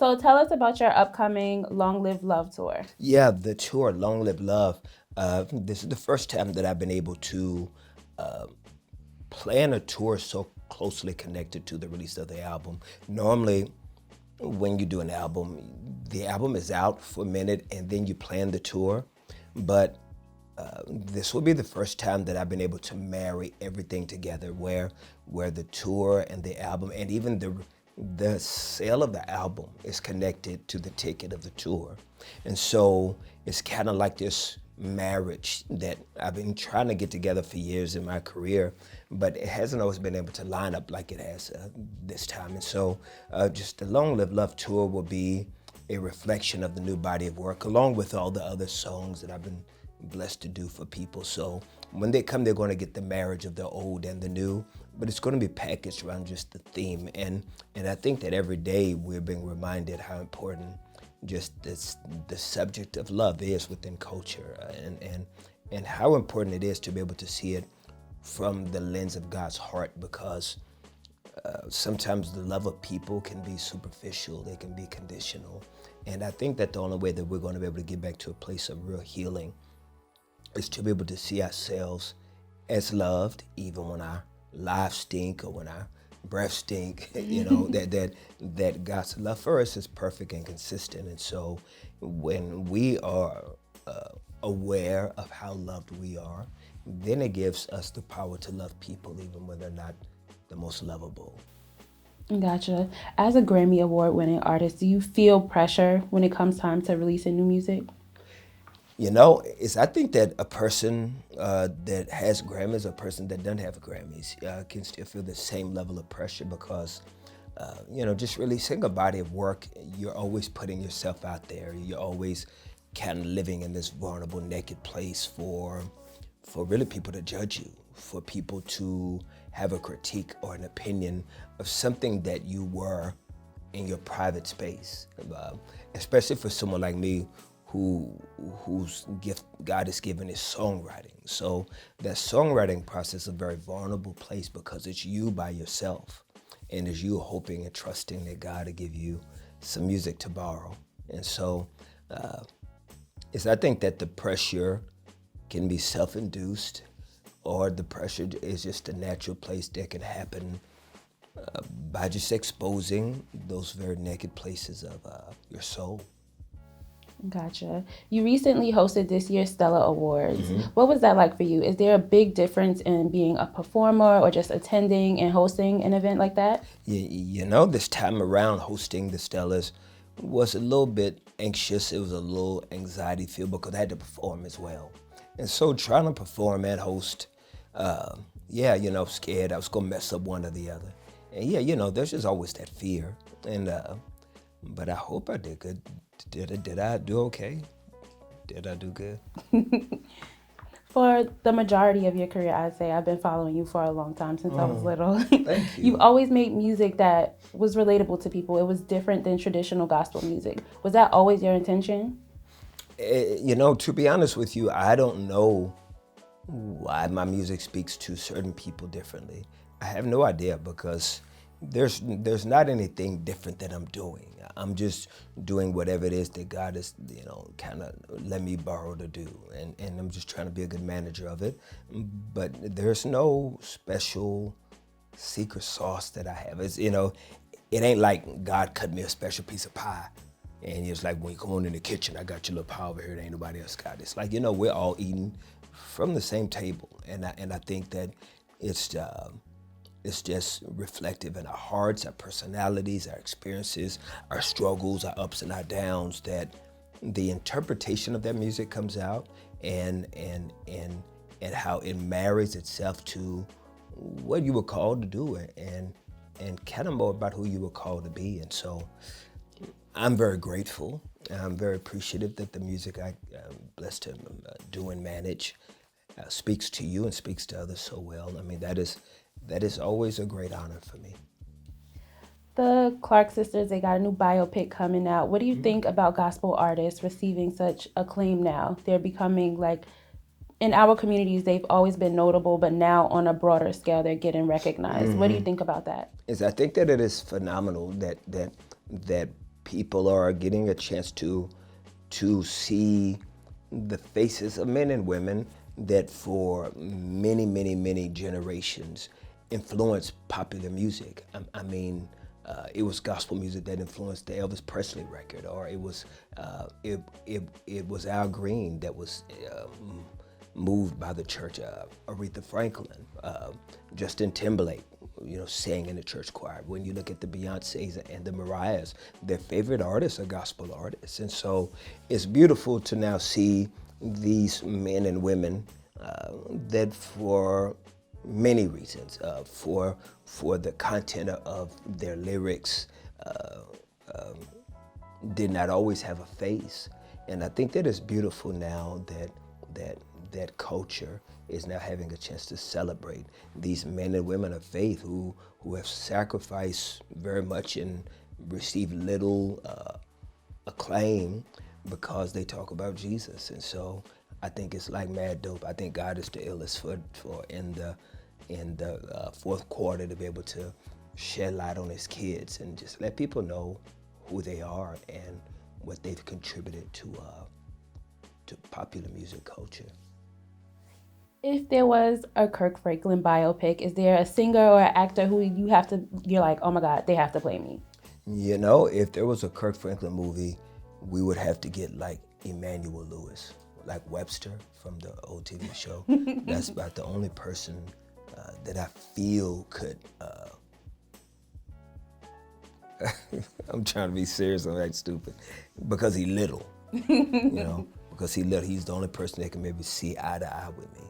So tell us about your upcoming Long Live Love tour. Yeah, the tour, Long Live Love. This is the first time that I've been able to uh, plan a tour so closely connected to the release of the album. Normally, when you do an album, the album is out for a minute and then you plan the tour. But this will be the first time that I've been able to marry everything together, where the tour and the album and even the sale of the album is connected to the ticket of the tour. And so it's kind of like this marriage that I've been trying to get together for years in my career, but it hasn't always been able to line up like it has this time. And so just the Long Live Love tour will be a reflection of the new body of work, along with all the other songs that I've been blessed to do for people. So when they come, they're going to get the marriage of the old and the new, but it's going to be packaged around just the theme. And I think that every day we're being reminded how important just the subject of love is within culture, and how important it is to be able to see it from the lens of God's heart, because sometimes the love of people can be superficial, they can be conditional. And I think that the only way that we're going to be able to get back to a place of real healing is to be able to see ourselves as loved, even when our lives stink or when our breath stink. That God's love for us is perfect and consistent. And so when we are aware of how loved we are, then it gives us the power to love people even when they're not the most lovable. Gotcha. As a Grammy Award-winning artist, do you feel pressure when it comes time to releasing new music? I think that a person that has Grammys, a person that doesn't have Grammys, can still feel the same level of pressure because, just releasing a body of work, you're always putting yourself out there. You're always kind of living in this vulnerable, naked place for really people to judge you, for people to have a critique or an opinion of something that you were in your private space, especially for someone like me whose gift God has given is songwriting. So that songwriting process is a very vulnerable place because it's you by yourself, and it's you hoping and trusting that God will give you some music to borrow. And so I think that the pressure can be self-induced, or the pressure is just a natural place that can happen by just exposing those very naked places of your soul. Gotcha. You recently hosted this year's Stella Awards. Mm-hmm. What was that like for you? Is there a big difference in being a performer or just attending and hosting an event like that? This time around hosting the Stellas was a little bit anxious. It was a little anxiety filled because I had to perform as well. And so trying to perform and host, scared I was going to mess up one or the other. And there's just always that fear. And but I hope I did good. Did I do okay? Did I do good? For the majority of your career, I'd say I've been following you for a long time, since I was little. Thank you. You've always made music that was relatable to people. It was different than traditional gospel music. Was that always your intention? To be honest with you, I don't know why my music speaks to certain people differently. I have no idea, because there's not anything different that I'm doing. I'm just doing whatever it is that God has, kind of let me borrow to do. And I'm just trying to be a good manager of it. But there's no special secret sauce that I have. It ain't like God cut me a special piece of pie. And it's like, when you come on in the kitchen, I got your little pie over here that ain't nobody else got. It's like, we're all eating from the same table. And I think that it's just reflective in our hearts, our personalities, our experiences, our struggles, our ups and our downs, that the interpretation of that music comes out, and how it marries itself to what you were called to do, and kind of more about who you were called to be. And so I'm very grateful. I'm very appreciative that the music I'm blessed to do and manage speaks to you and speaks to others so well. I mean, that is always a great honor for me. The Clark sisters, they got a new biopic coming out. What do you think about gospel artists receiving such acclaim now? They're becoming, like, in our communities, they've always been notable, but now on a broader scale, they're getting recognized. What do you think about that? I think that it is phenomenal that people are getting a chance to see the faces of men and women that for many, many, many generations influenced popular music. I mean, it was gospel music that influenced the Elvis Presley record, or it was Al Green that was moved by the church. Aretha Franklin, Justin Timberlake, sang in the church choir. When you look at the Beyoncés and the Mariahs, their favorite artists are gospel artists. And so it's beautiful to now see these men and women that for many reasons, for the content of their lyrics, did not always have a face. And I think that it's beautiful now that culture is now having a chance to celebrate these men and women of faith who have sacrificed very much and received little acclaim because they talk about Jesus. And so I think it's like mad dope. I think God is the illest for in the fourth quarter to be able to shed light on his kids and just let people know who they are and what they've contributed to popular music culture. If there was a Kirk Franklin biopic, is there a singer or an actor who you're like, oh my God, they have to play me? If there was a Kirk Franklin movie, we would have to get like Emmanuel Lewis, like Webster from the old TV show. That's about the only person that I feel could. I'm trying to be serious. I'm like stupid because he's little, because he's little. He's the only person that can maybe see eye to eye with me.